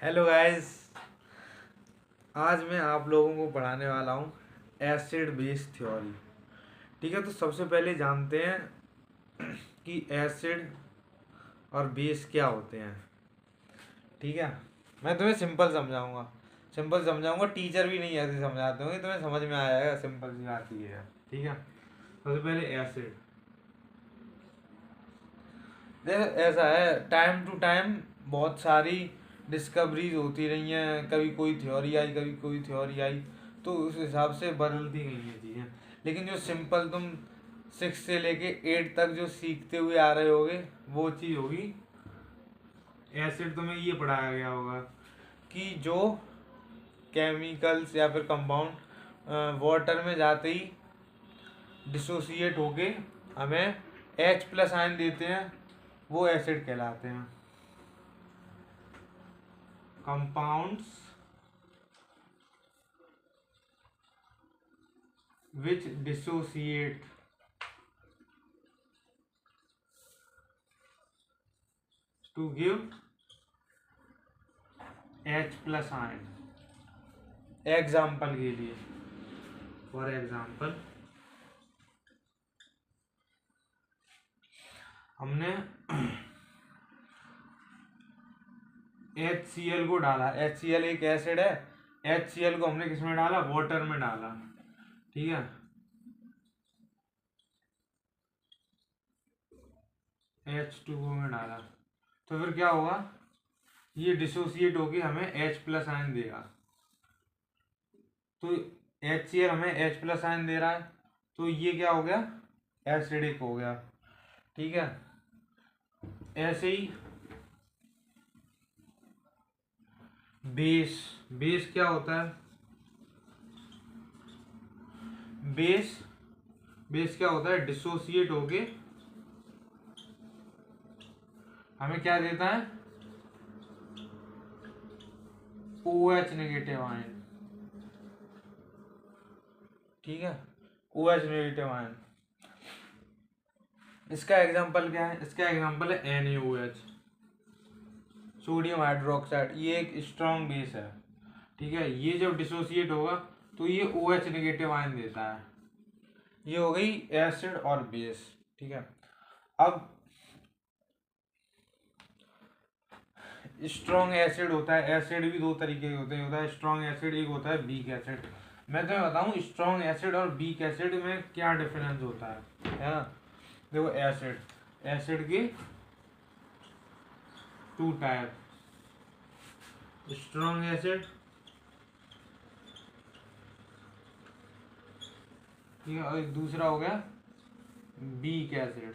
Hello guys. आज मैं आप लोगों को पढ़ाने वाला हूँ एसिड बेस थ्योरी। ठीक है, तो सबसे पहले जानते हैं कि एसिड और बेस क्या होते हैं। ठीक है, मैं तुम्हें सिंपल समझाऊंगा। टीचर भी नहीं ऐसे समझाते होंगे, तुम्हें समझ में आ जाएगा। सिंपल सी बात ये है। ठीक है, सबसे पहले एसिड। देखो ऐसा है, टाइम टू टाइम बहुत सारी डिस्कवरीज होती रही हैं। कभी कोई थ्योरी आई, कभी कोई थ्योरी आई, तो उस हिसाब से बदलती गई हैं चीज़ें। लेकिन जो सिंपल तुम 6 से लेके 8 तक जो सीखते हुए आ रहे होगे, वो चीज़ होगी एसिड। तुम्हें ये पढ़ाया गया होगा कि जो केमिकल्स या फिर कंपाउंड वाटर में जाते ही डिसोसिएट होके हमें H+ आयन देते हैं, वो एसिड कहलाते हैं। Compounds which dissociate to give H+ ion। Example के लिए, फॉर एग्जाम्पल, हमने HCl को डाला। HCl एक एसिड है। HCl को हमने किसमें डाला? वाटर में डाला। ठीक है, H2O में डाला, तो फिर क्या होगा? ये डिसोसिएट होके हमें H+ आयन देगा। तो HCl हमें H+ आयन दे रहा है, तो ये क्या हो गया? एसिडिक हो गया। ठीक है, ऐसे ही बेस। बेस क्या होता है? बेस बेस क्या होता है? डिसोसिएट होके हमें क्या देता है? OH negative ion. ठीक है, OH नेगेटिव आयन। इसका एग्जांपल क्या है? इसका एग्जांपल है NaOH, सोडियम हाइड्रोक्साइड। ये एक स्ट्रॉन्ग बेस है। ठीक है, ये जब डिसोसिएट होगा तो ये OH नेगेटिव आयन देता है। ये हो गई एसिड और बेस। ठीक है, अब स्ट्रॉन्ग एसिड होता है। एसिड भी दो तरीके के होते हैं। होता है स्ट्रॉन्ग एसिड, एक होता है वीक एसिड। मैं तुम्हें बताऊं स्ट्रॉन्ग एसिड और वीक एसिड में क्या डिफरेंस होता है ना? देखो, एसिड के 2 टाइप, स्ट्रॉन्ग एसिड, ठीक है, और एक दूसरा हो गया weak acid.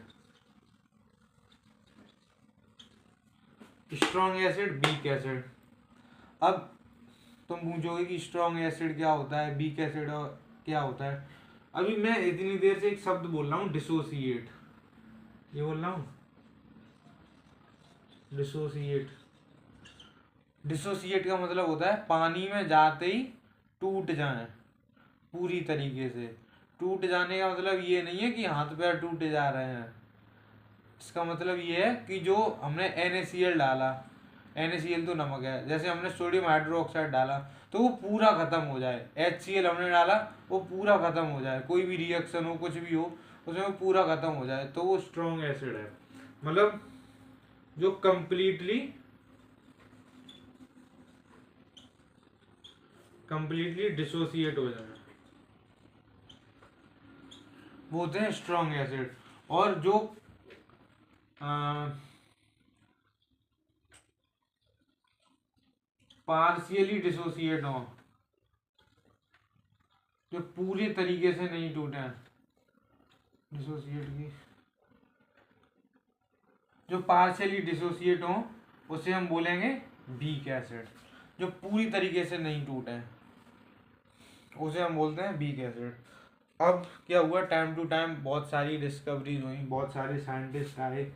Strong acid, weak acid. अब तुम पूछोगे कि स्ट्रॉन्ग एसिड क्या होता है, वीक एसिड क्या होता है। अभी मैं इतनी देर से एक शब्द बोल रहा हूँ, डिसोसिएट। ये बोल रहा हूँ डिसोसिएट। डिसोसिएट का मतलब होता है पानी में जाते ही टूट जाए पूरी तरीके से। टूट जाने का मतलब ये नहीं है कि हाथ पैर टूटे जा रहे हैं। इसका मतलब ये है कि जो हमने NaCl डाला, NaCl तो नमक है, जैसे हमने सोडियम हाइड्रोक्साइड डाला तो वो पूरा खत्म हो जाए। HCl हमने डाला, वो पूरा खत्म हो जाए। कोई भी रिएक्शन हो, कुछ भी हो, उसमें वो पूरा खत्म हो जाए, तो वो स्ट्रॉन्ग एसिड है। मतलब जो कंप्लीटली डिसोसिएट हो जाए, वो होते हैं स्ट्रॉन्ग एसिड। और जो पार्शियली डिसोसिएट हो, जो पूरे तरीके से नहीं टूटे, डिसोसिएट की जो पार्शियली डिसोसिएट हो उसे हम बोलेंगे वीक एसिड। जो पूरी तरीके से नहीं टूटे उसे हम बोलते हैं वीक एसिड। अब क्या हुआ, टाइम टू टाइम बहुत सारी डिस्कवरीज हुई, बहुत सारे साइंटिस्ट आए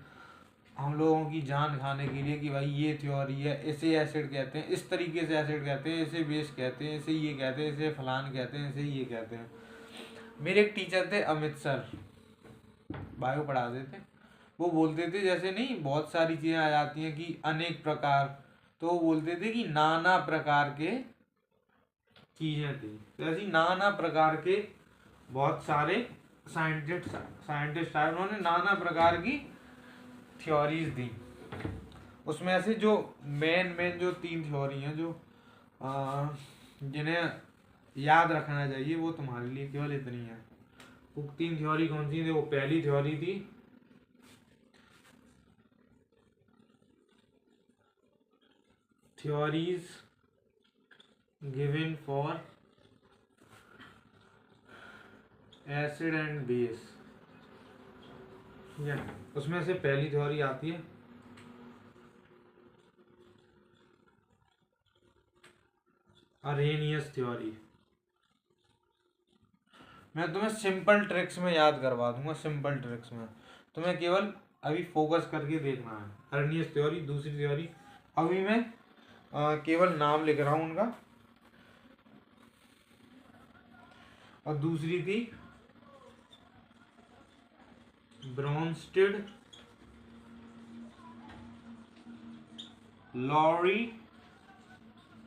हम लोगों की जान खाने के लिए कि भाई ये थ्योरी है, इसे एसिड कहते हैं, इस तरीके से एसिड कहते हैं, इसे बेस कहते हैं, इसे ये कहते हैं, इसे फलान कहते हैं, इसे ये कहते हैं। मेरे एक टीचर थे, अमित सर, बायो पढ़ाते थे। वो बोलते थे जैसे नहीं बहुत सारी चीज़ें आ जाती हैं कि अनेक प्रकार, तो वो बोलते थे कि नाना प्रकार के चीजें थी। तो ऐसी नाना प्रकार के बहुत सारे साइंटिस्ट आए, उन्होंने नाना प्रकार की थ्योरीज दी। उसमें से जो मेन मेन जो 3 थ्योरी हैं जो जिन्हें याद रखना चाहिए, वो तुम्हारे लिए केवल इतनी है। वो 3 थ्योरी कौन सी थी? वो पहली थ्योरी थी theories given for acid and base. ठीक है, उसमें से पहली थ्योरी आती है अरेनियस थ्योरी। मैं तुम्हें सिंपल ट्रिक्स में याद करवा दूंगा, सिंपल ट्रिक्स में। तुम्हें केवल अभी फोकस करके देखना है। अरेनियस थ्योरी, दूसरी थ्योरी अभी मैं केवल नाम लिख रहा हूं उनका। और दूसरी थी ब्रोंस्टेड लॉरी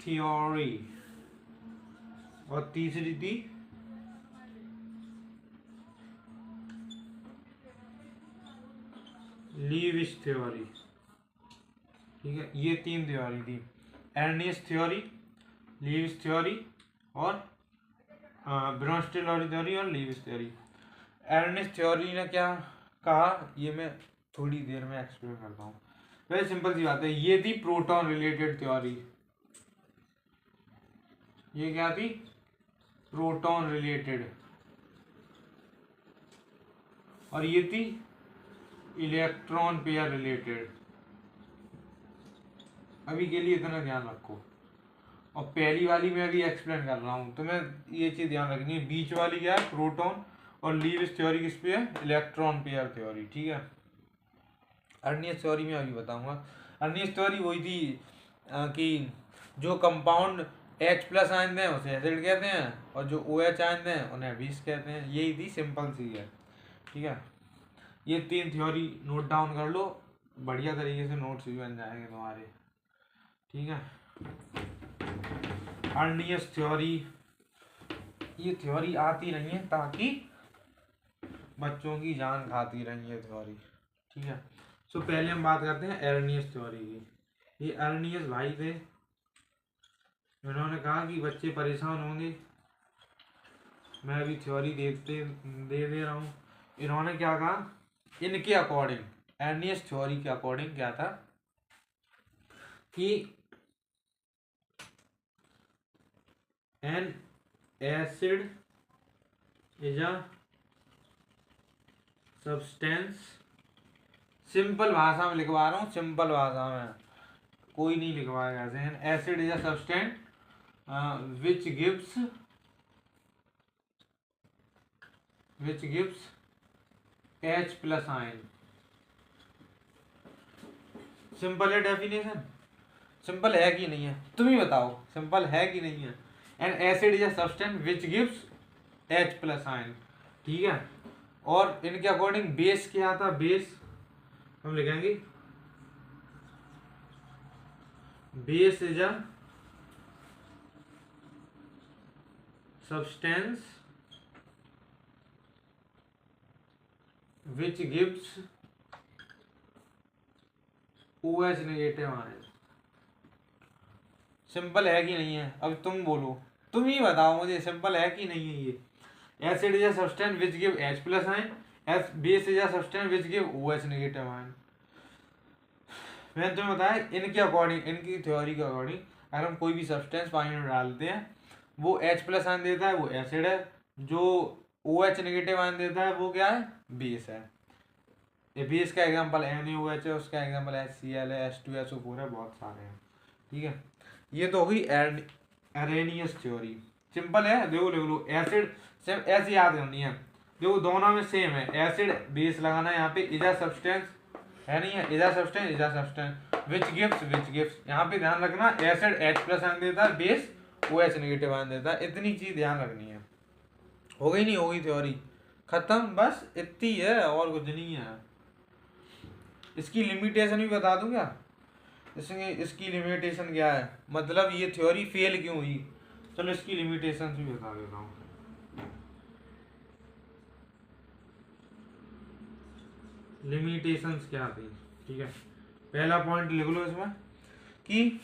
थ्योरी। और तीसरी थी लीविस थ्योरी। ठीक है, ये 3 थ्योरी थी, एर्नियस थ्योरी, लीविस थ्योरी और ब्रोंस्टेड लॉरी थ्योरी और लीविस थ्योरी। एर्नियस थ्योरी ने क्या कहा, ये मैं थोड़ी देर में एक्सप्लेन करता हूँ। वेरी सिंपल सी बात है, ये थी प्रोटॉन रिलेटेड थ्योरी। ये क्या थी? Proton related. और ये थी इलेक्ट्रॉन पेयर रिलेटेड। अभी के लिए इतना ध्यान रखो। और पहली वाली मैं अभी एक्सप्लेन कर रहा हूँ, तुम्हें ये चीज ध्यान रखनी है। बीच वाली क्या है? प्रोटॉन। और लीविस थ्योरी किस पे है? Electron pair theory. ठीक है, अर्नियस थ्योरी में अभी बताऊंगा। अर्नियस थ्योरी वही थी कि जो कंपाउंड H+ आयन दें उसे एसिड कहते हैं, और जो OH आयन दें उन्हें बेस कहते हैं। यही थी, सिंपल सी है। ठीक है, ये 3 थ्योरी नोट डाउन कर लो, बढ़िया तरीके से नोट्स भी बन जाएंगे तुम्हारे। ठीक है, अर्नियस थ्योरी, ये थ्योरी आती रही है ताकि बच्चों की जान खाती रही है थ्योरी। ठीक है, सो पहले हम बात करते हैं अर्नियस थ्योरी की। ये अर्नियस भाई थे, उन्होंने कहा कि बच्चे परेशान होंगे, मैं अभी थ्योरी दे रहा हूँ। इन्होंने क्या कहा, इनके अकॉर्डिंग, अर्नियस थ्योरी के अकॉर्डिंग क्या था कि N acid is a substance, simple भाषा में लिखवा रहा हूँ, सिंपल भाषा में, कोई नहीं लिखवाएगा ऐसे। N acid is a substance which gives H+ ion. Simple है डेफिनेशन? सिंपल है कि नहीं है? तुम ही बताओ, सिंपल है कि नहीं है? N acid is a substance which gives H+ ion. ठीक है, और इनके अकॉर्डिंग बेस क्या था? बेस हम लिखेंगे base is a substance which gives OH negative ion. Simple है कि नहीं है? अब तुम बोलो, तुम ही बताओ मुझे, सिंपल है कि नहीं है? ये acid is a substance which give H+ ion, base is a substance which give OH negative ion. मैंने तुम्हें बताया, इनके अकॉर्डिंग, इनकी थ्योरी के अकॉर्डिंग, अगर हम कोई भी सब्सटेंस पानी में डालते हैं, वो H+ आयन देता है, वो एसिड है। जो OH नेगेटिव आयन देता है वो क्या है? बेस है। ये बेस का एग्जांपल NaOH है, उसका एग्जांपल HCl है, H2SO4 है, बहुत सारे हैं। ठीक है, ये तो हुई अरेनियस थ्योरी। सिंपल है, देखो लिख लो, एसिड सेम ऐसे याद करनी है। देखो दोनों में सेम है, एसिड बेस लगाना है यहाँ पे, इज अ सब्सटेंस है नहीं है, is a substance which gives. यहाँ पे ध्यान रखना, एसिड H+ आयन देता है, बेस OH नेगेटिव आयन देता है। इतनी चीज ध्यान रखनी है। हो गई? नहीं हो गई? थ्योरी खत्म, बस इतनी है और कुछ नहीं है। इसकी लिमिटेशन भी बता दूं क्या? इसमें इसकी लिमिटेशन क्या है, मतलब ये थ्योरी फेल क्यों हुई। चलो इसकी लिमिटेशन भी बता देता हूँ। लिमिटेशंस क्या थी, ठीक है। पहला पॉइंट लिख लो इसमें कि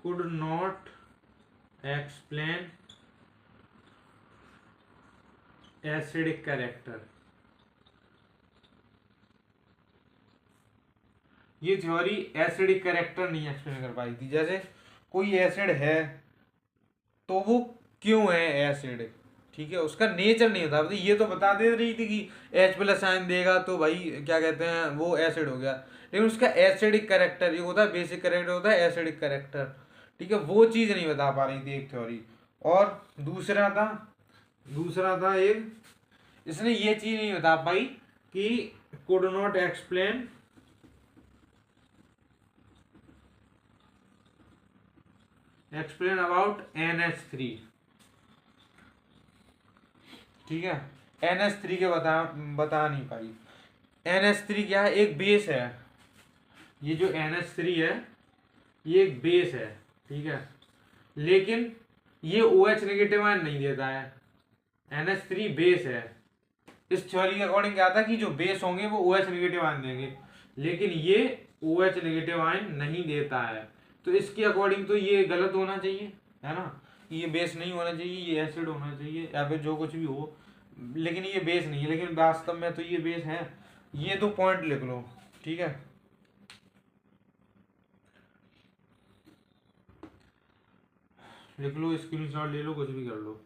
could not explain acidic character। ये थ्योरी एसिडिक कैरेक्टर नहीं एक्सप्लेन कर पाई थी। जैसे कोई एसिड है तो वो क्यों है एसिड, ठीक है, उसका नेचर नहीं होता। मतलब ये तो बता दे रही थी कि H+ आयन देगा तो भाई क्या कहते हैं वो एसिड हो गया, लेकिन उसका एसिडिक कैरेक्टर, एक होता है बेसिक कैरेक्टर, होता है एसिडिक कैरेक्टर, ठीक है, वो चीज़ नहीं बता पा रही थी एक थ्योरी। और दूसरा था एक, इसने ये चीज़ नहीं बता पाई कि could not explain about NH3, ठीक है, NH3 के बता नहीं पाई। NH3 क्या है, एक बेस है। ये जो NH3 है ये एक बेस है, ठीक है, लेकिन ये OH नेगेटिव आयन नहीं देता है। NH3 बेस है। इस थ्योरी के अकॉर्डिंग क्या था कि जो बेस होंगे वो OH नेगेटिव आयन देंगे, लेकिन ये OH नेगेटिव आयन नहीं देता है। तो इसके अकॉर्डिंग तो ये गलत होना चाहिए, है ना, ये बेस नहीं होना चाहिए, ये एसिड होना चाहिए या फिर जो कुछ भी हो, लेकिन ये बेस नहीं है, लेकिन वास्तव में तो ये बेस है। ये दो पॉइंट लिख लो, ठीक है। लिख लो, स्क्रीनशॉट ले लो, कुछ भी कर लो।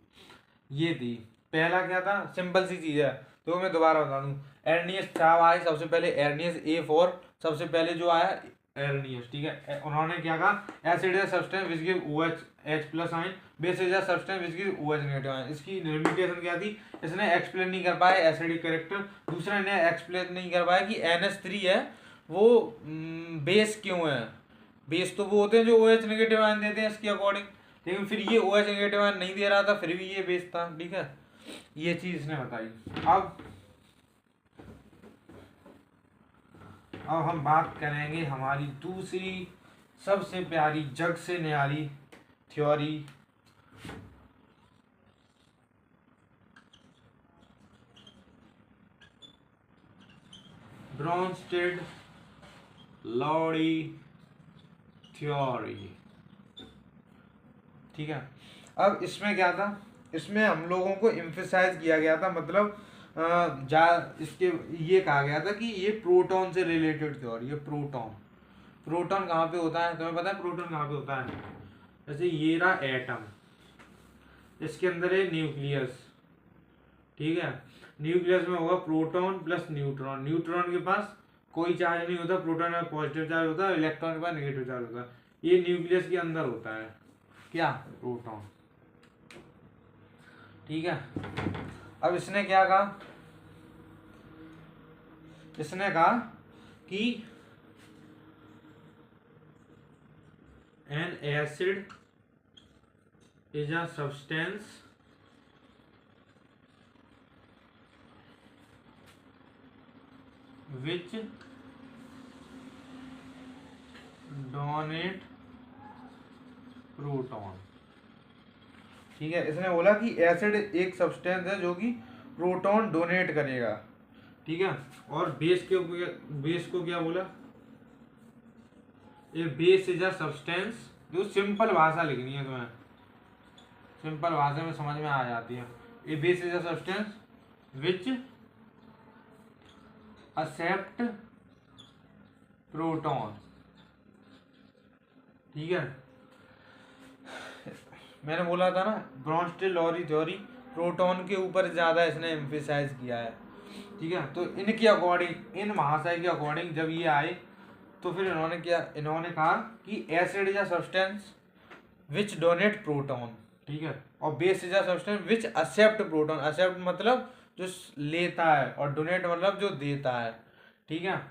ये थी, पहला क्या था, सिंपल सी चीज है तो मैं दोबारा बता दूं। एर्नियस चाव आए सबसे पहले, एर्नियस A4 सबसे पहले जो आया एर्नियस, ठीक है। उन्होंने क्या कहा, acid is substance which give OH H+ ion, base is substance which give OH negative ion. इसकी लिमिटेशन क्या थी, इसने एक्सप्लेन नहीं कर पाया एसिडिक कैरेक्टर। दूसरा इन्हें एक्सप्लेन नहीं कर पाया कि NH3 है वो बेस क्यों है। बेस तो वो होते हैं जो OH नेगेटिव आयन देते हैं इसके अकॉर्डिंग, लेकिन फिर ये OH नेगेटिव आयन नहीं दे रहा था, फिर भी ये बेस था, ठीक है। ये चीज इसने बताई। अब हम बात करेंगे हमारी दूसरी सबसे प्यारी, जग से न्यारी थ्योरी, ब्रोंस्टेड लॉरी थ्योरी, ठीक है। अब इसमें क्या था, इसमें हम लोगों को एम्फेसाइज किया गया था, मतलब इसके ये कहा गया था कि ये प्रोटॉन से रिलेटेड थ्योरी है। प्रोटॉन कहाँ पे होता है, तुम्हें पता है प्रोटॉन कहाँ पे होता है। जैसे ये रहा एटम, इसके अंदर है न्यूक्लियस, ठीक है। न्यूक्लियस में होगा प्रोटॉन प्लस न्यूट्रॉन। न्यूट्रॉन के पास कोई चार्ज नहीं होता, प्रोटॉन में पॉजिटिव चार्ज होता है, इलेक्ट्रॉन के पास नेगेटिव चार्ज होता है। ये न्यूक्लियस के अंदर होता है क्या, प्रोटॉन, ठीक है। अब इसने क्या कहा, इसने कहा कि N acid is a substance which donate proton, ठीक है। इसने बोला कि एसिड एक सब्सटेंस है जो कि प्रोटॉन डोनेट करेगा, ठीक है। और बेस को क्या बोला, ए बेस इज अ सब्सटेंस, जो सिंपल भाषा लिखनी है तुम्हें, सिंपल भाषा में समझ में आ जाती है। A base is a substance which accept proton, ठीक है। मैंने बोला था ना ब्रोंस्टेड लॉरी थ्योरी प्रोटॉन के ऊपर ज्यादा इसने एम्फेसाइज किया है, ठीक है। तो इनके अकॉर्डिंग, इन महाशय के अकॉर्डिंग जब ये आए तो फिर इन्होंने कहा कि acid is a substance which donate proton, ठीक है। और base is a substance which accept proton, accept मतलब जो लेता है, और डोनेट मतलब जो देता है, ठीक है।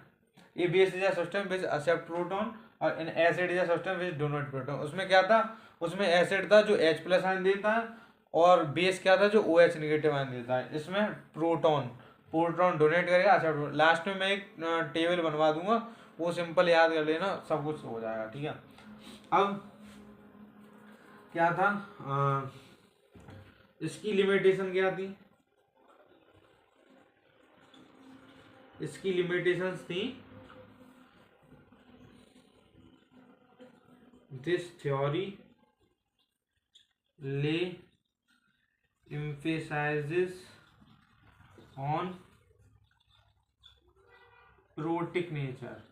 ये base is a substance which accept proton और an acid is a substance which donate proton. उसमें क्या था, उसमें एसिड था जो H+ आयन देता है, और बेस क्या था जो OH नेगेटिव आयन देता है। इसमें प्रोटॉन प्रोटॉन डोनेट करेगा, एक्सेप्ट। लास्ट में मैं एक टेबल बनवा दूंगा, वो सिंपल याद कर लेना, सब कुछ हो जाएगा, ठीक है। अब क्या था, इसकी लिमिटेशन क्या थी, इसकी लिमिटेशंस थी, दिस थ्योरी ले emphasizes on प्रोटिक नेचर,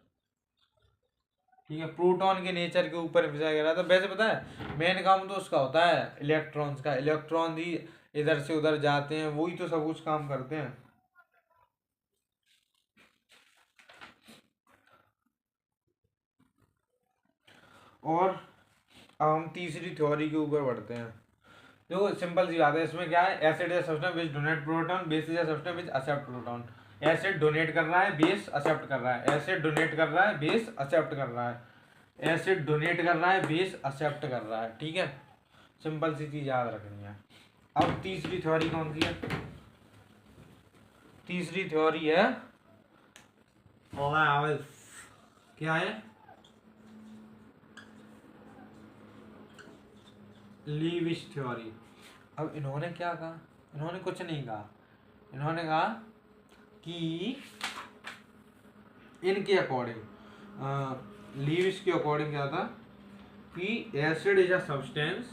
ठीक है, प्रोटॉन के नेचर के ऊपर एम्फसाइज करा था। वैसे पता है मेन काम तो उसका होता है इलेक्ट्रॉन्स का, इलेक्ट्रॉन ही इधर से उधर जाते हैं, वही तो सब कुछ काम करते हैं। और अब हम तीसरी थ्योरी के ऊपर बढ़ते हैं। देखो सिंपल सी बात है, इसमें क्या है, acid is substance which donate proton, base is substance which accept proton. Acid donate कर रहा है, बेस एक्सेप्ट कर रहा है, एसिड डोनेट कर रहा है, बेस एक्सेप्ट कर रहा है, एसिड डोनेट कर रहा है, बेस एक्सेप्ट कर रहा है, ठीक है। सिंपल सी चीज याद रखनी है। अब तीसरी थ्योरी कौन सी है, तीसरी थ्योरी है क्या है, लीविश थ्योरी। अब इन्होंने क्या कहा, इन्होंने कुछ नहीं कहा, इन्होंने कहा कि इनके अकॉर्डिंग, लीविश के अकॉर्डिंग क्या था कि acid is a substance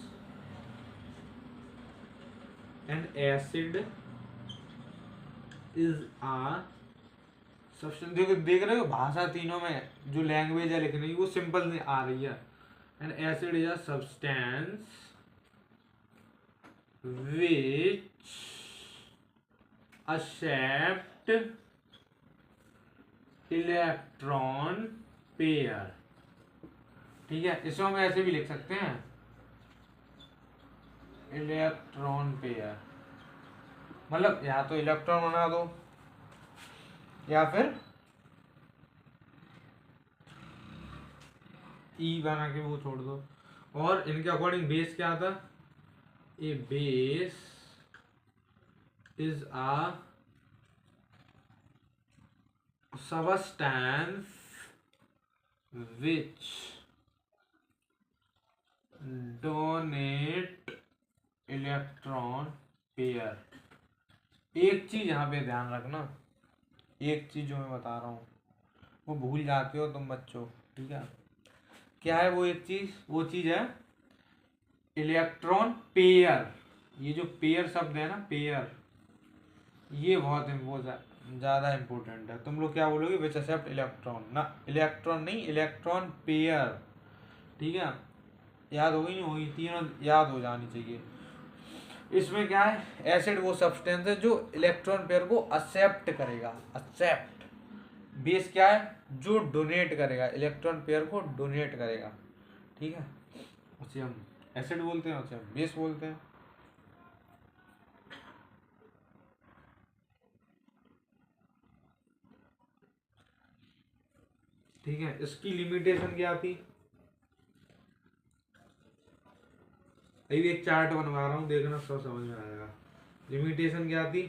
and acid is a substance. देखो देख रहे हो भाषा तीनों में जो लैंग्वेज है लिखने की वो सिंपल आ रही है। And acid is a substance which accept electron pair, ठीक है। इसको हम ऐसे भी लिख सकते हैं, इलेक्ट्रॉन पेयर, मतलब या तो इलेक्ट्रॉन बना दो या फिर ई बना के वो छोड़ दो। और इनके अकॉर्डिंग बेस क्या था, a base is a substance which donate electron pair। एक चीज यहाँ पे ध्यान रखना, एक चीज जो मैं बता रहा हूँ वो भूल जाते हो तुम बच्चों, ठीक है। क्या है वो एक चीज, वो चीज है इलेक्ट्रॉन पेयर। ये जो पेयर शब्द है ना, पेयर, ये बहुत ज़्यादा इम्पोर्टेंट है। तुम लोग क्या बोलोगे, विच एक्सेप्ट इलेक्ट्रॉन, ना इलेक्ट्रॉन नहीं, इलेक्ट्रॉन पेयर, ठीक है। याद होगी नहीं होगी, तीनों याद हो जानी चाहिए। इसमें क्या है, एसिड वो सब्सटेंस है जो इलेक्ट्रॉन पेयर को एक्सेप्ट करेगा, एक्सेप्ट। बेस क्या है, जो डोनेट करेगा, इलेक्ट्रॉन पेयर को डोनेट करेगा, ठीक है। उसे हम एसिड बोलते हैं, उसे हम बेस बोलते हैं। ठीक है, इसकी लिमिटेशन क्या थी, अभी एक चार्ट बनवा रहा हूं, देखना सब समझ में आएगा। लिमिटेशन क्या थी,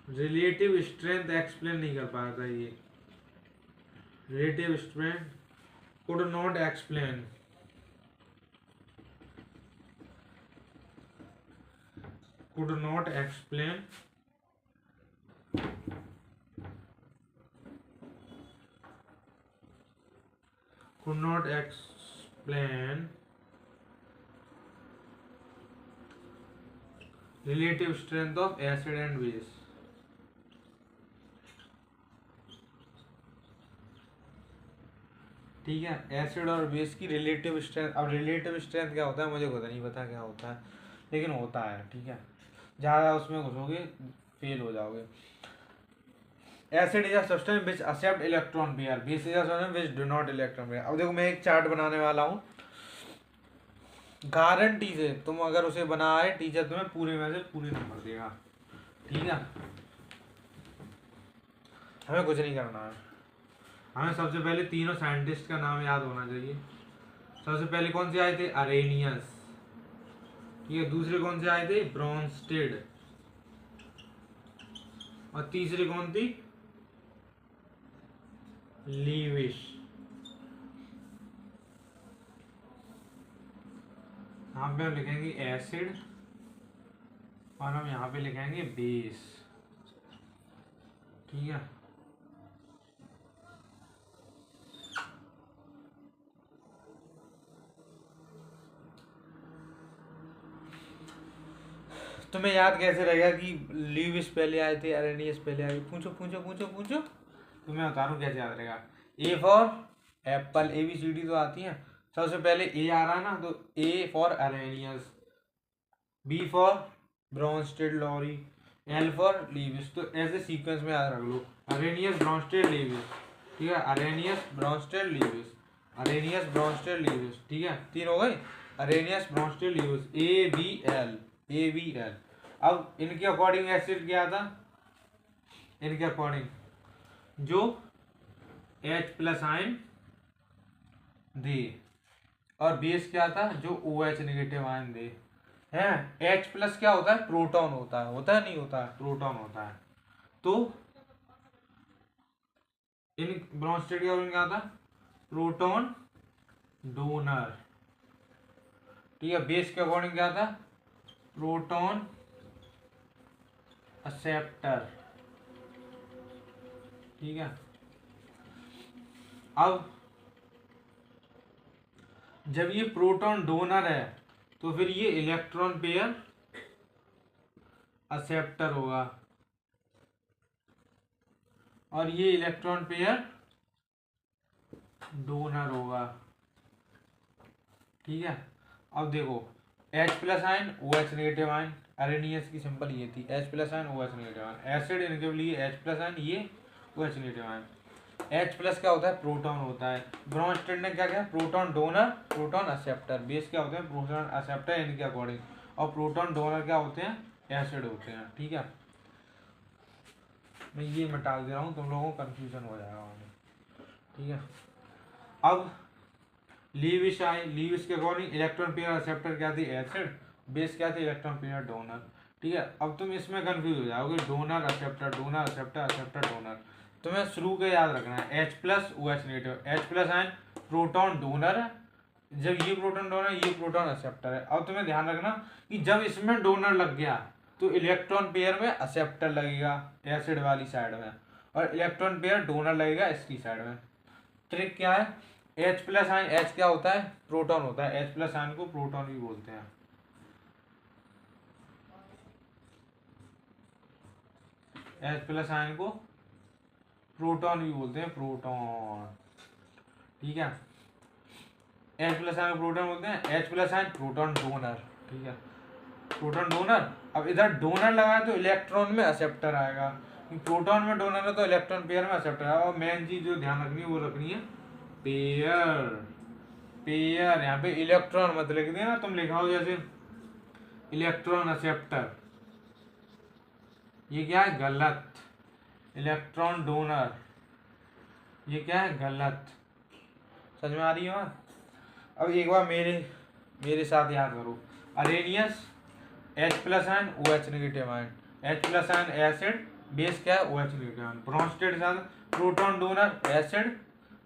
रिलेटिव स्ट्रेंथ एक्सप्लेन नहीं कर पाया था ये, relative strength could not explain, could not explain relative strength of acid and base। ठीक है, एसिड और बेस की रिलेटिव स्ट्रेंथ। अब रिलेटिव स्ट्रेंथ क्या होता है मुझे खुद नहीं पता क्या होता है, लेकिन होता है, ठीक है। ज़्यादा उसमें घुसोगे फेल हो जाओगे। Acid is a substance which accept electron pair, base is a substance which do not electron pair. अब देखो मैं एक चार्ट बनाने वाला हूँ, गारंटी से तुम अगर उसे बनाए टीचर तुम्हें पूरे में से पूरे नंबर देगा, ठीक है। हमें कुछ नहीं करना है, हमें सबसे पहले तीनों साइंटिस्ट का नाम याद होना चाहिए। सबसे पहले कौन से आए थे, अरेनियस, ठीक है, दूसरे कौन से आए थे, ब्रॉन्स्टेड, और तीसरे कौन थी, लीविश। यहाँ पे हम लिखेंगे एसिड और हम यहाँ पे लिखेंगे बेस। ठीक है, तुम्हें याद कैसे रहेगा कि लीविस पहले आए थे, अरेनियस पहले आए? पूछो पूछो पूछो पूछो, तुम्हें बता रहा हूँ कैसे याद रहेगा। ए फॉर एप्पल, ABCD तो आती है, सबसे पहले ए आ रहा है ना, तो A for Arrhenius, B for Bronsted Lowry, L for Lewis. तो ऐसे सीक्वेंस में याद रख लो, अरेनियस ब्रॉन्स्टेड लीविस। ठीक है, Arrhenius Brønsted Lewis, Arrhenius Brønsted Lewis. ठीक है, 3 हो गए, Arrhenius Brønsted Lewis, ABL, ABL। अब इनके अकॉर्डिंग एसिड क्या था, इनके अकॉर्डिंग जो H+ आयन दे, और बेस क्या था, जो OH नेगेटिव आयन दे है। H+ क्या होता है, प्रोटॉन होता है, होता है नहीं होता है, प्रोटॉन होता है। तो इन ब्रॉन्स्टेड के अकॉर्डिंग क्या था, प्रोटॉन डोनर। ठीक है, बेस के अकॉर्डिंग क्या था, प्रोटॉन एक्सेप्टर। ठीक है, अब जब ये प्रोटॉन डोनर है तो फिर ये इलेक्ट्रॉन पेयर एक्सेप्टर होगा, और ये इलेक्ट्रॉन पेयर डोनर होगा। ठीक है, अब देखो H+ ion OH negative ion, Arrhenius की सिंपल ये थी, H+ ion OH negative ion, acid इनके लिए H+ आयन, ये OH नेगेटिव आयन। H+ क्या होता है, प्रोटॉन होता है। ब्रॉन्स्टेड ने क्या किया, proton donor proton acceptor. Base क्या होते हैं, प्रोटॉन एक्सेप्टर इनके अकॉर्डिंग, और प्रोटॉन डोनर क्या होते हैं, एसिड होते हैं। ठीक है, मैं ये मिटा दे रहा हूँ, तुम लोगों को कंफ्यूजन हो जाएगा। ठीक है, अब लीविश आए, लीविश के अकॉर्डिंग इलेक्ट्रॉन पेयर एक्सेप्टर क्या थी, एसिड, बेस क्या थी, इलेक्ट्रॉन पेयर डोनर। ठीक है, अब तुम इसमें कंफ्यूज हो जाओगे, donor acceptor, donor acceptor, acceptor donor. तुम्हें शुरू के याद रखना है, H+ OH negative, H+ ion proton donor है, जब ये प्रोटॉन डोनर है, ये प्रोटॉन एक्सेप्टर है। अब तुम्हें ध्यान रखना कि जब इसमें डोनर लग गया तो इलेक्ट्रॉन पेयर में एक्सेप्टर लगेगा एसिड वाली साइड में, और इलेक्ट्रॉन पेयर डोनर लगेगा इसकी साइड में। ट्रिक क्या है, H+ आयन, H क्या होता है, प्रोटॉन होता है, H+ आयन को प्रोटॉन भी बोलते हैं। H+ आयन को प्रोटॉन भी बोलते हैं, प्रोटॉन। ठीक है, H+ आयन को प्रोटॉन बोलते हैं, H+ आयन प्रोटॉन डोनर। ठीक है, प्रोटॉन डोनर। अब इधर डोनर लगा है तो इलेक्ट्रॉन में एक्सेप्टर आएगा, प्रोटॉन में डोनर है तो इलेक्ट्रॉन पेयर में एक्सेप्टर आएगा। और मेन चीज जो ध्यान रखनी है वो रखनी है, पेयर। पेयर यहाँ पे इलेक्ट्रॉन मत लिख देना, तुम लिखाओ जैसे इलेक्ट्रॉन एक्सेप्टर, ये क्या है, गलत। इलेक्ट्रॉन डोनर, ये क्या है, गलत। समझ में आ रही है? अब एक बार मेरे मेरे साथ याद करो, Arrhenius H+ ion OH negative ion, H+ ion acid, base क्या है, OH नेगेटिव आयन। ब्रॉन्स्टेड साथ proton donor acid,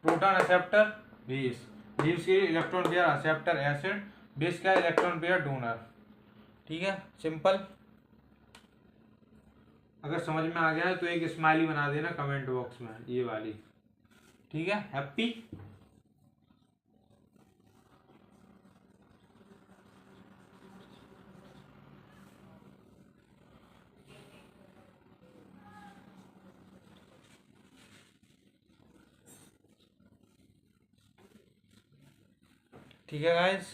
proton acceptor base, Lewis के electron pair acceptor acid, base क्या है, इलेक्ट्रॉन पेयर डोनर। ठीक है, सिंपल। अगर समझ में आ गया है तो एक स्माइली बना देना कमेंट बॉक्स में, ये वाली। ठीक है, हैप्पी। ठीक है गाइस।